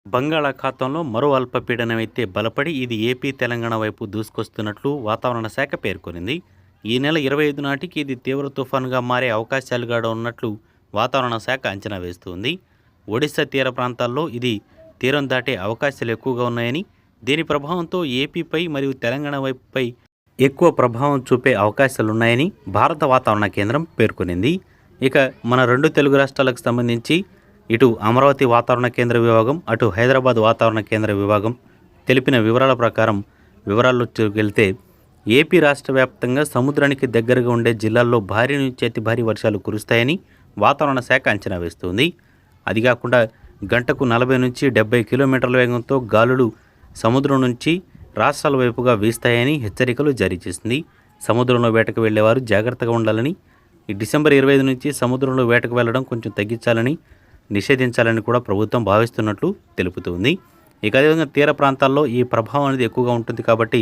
బంగాళాఖాతంలో మరో అల్పపీడనం అయితే బలపడి ఇది ఏపీ, తెలంగాణ వైపు దూసుకొస్తున్నట్లు వాతావరణ శాఖ పేర్కొనింది. ఈ నెల 25 నాటికి ఇది తీవ్ర తుఫానుగా మారే అవకాశాలుగా ఉన్నట్లు వాతావరణ శాఖ అంచనా వేస్తుంది. ఒడిశా తీర ప్రాంతాల్లో ఇది తీరం దాటే అవకాశాలు ఎక్కువగా ఉన్నాయని, దీని ప్రభావంతో ఏపీపై మరియు తెలంగాణ వైపుపై ఎక్కువ ప్రభావం చూపే అవకాశాలున్నాయని భారత వాతావరణ కేంద్రం పేర్కొనింది. ఇక మన రెండు తెలుగు రాష్ట్రాలకు సంబంధించి ఇటు అమరావతి వాతావరణ కేంద్ర విభాగం, అటు హైదరాబాద్ వాతావరణ కేంద్ర విభాగం తెలిపిన వివరాల ప్రకారం వివరాల్లోకి వెళ్తే ఏపీ రాష్ట్ర వ్యాప్తంగా సముద్రానికి దగ్గరగా ఉండే జిల్లాల్లో భారీ నుంచి అతి భారీ వర్షాలు కురుస్తాయని వాతావరణ శాఖ అంచనా వేస్తుంది. అది కాకుండా గంటకు 40 నుంచి 70 కిలోమీటర్ల వేగంతో గాలులు సముద్రం నుంచి రాష్ట్రాల వైపుగా వీస్తాయని హెచ్చరికలు జారీ చేసింది. సముద్రంలో వేటకు వెళ్లేవారు జాగ్రత్తగా ఉండాలని, ఈ డిసెంబర్ 25 నుంచి సముద్రంలో వేటకు వెళ్లడం కొంచెం తగ్గించాలని, నిషేధించాలని కూడా ప్రభుత్వం భావిస్తున్నట్లు తెలుపుతుంది. ఇక అదేవిధంగా తీర ప్రాంతాల్లో ఈ ప్రభావం అనేది ఎక్కువగా ఉంటుంది కాబట్టి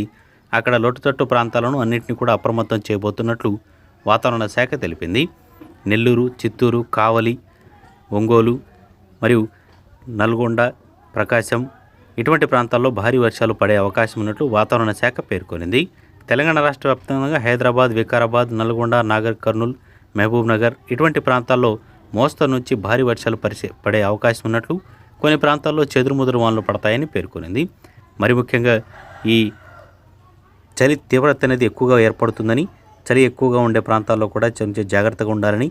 అక్కడ లోటుతట్టు ప్రాంతాలను అన్నింటినీ కూడా అప్రమత్తం చేయబోతున్నట్లు వాతావరణ శాఖ తెలిపింది. నెల్లూరు, చిత్తూరు, కావలి, ఒంగోలు మరియు నల్గొండ, ప్రకాశం ఇటువంటి ప్రాంతాల్లో భారీ వర్షాలు పడే అవకాశం ఉన్నట్లు వాతావరణ శాఖ పేర్కొనింది. తెలంగాణ రాష్ట్ర వ్యాప్తంగా హైదరాబాద్, వికారాబాద్, నల్గొండ, నాగర్ కర్నూల్, మహబూబ్ నగర్ ఇటువంటి ప్రాంతాల్లో మోస్తరు నుంచి భారీ వర్షాలు పడే అవకాశం ఉన్నట్లు, కొన్ని ప్రాంతాల్లో చెదురుముదురు వానలు పడతాయని పేర్కొనింది. మరి ముఖ్యంగా ఈ చలి తీవ్రత అనేది ఎక్కువగా ఏర్పడుతుందని, చలి ఎక్కువగా ఉండే ప్రాంతాల్లో కూడా కొంచెం జాగ్రత్తగా ఉండాలని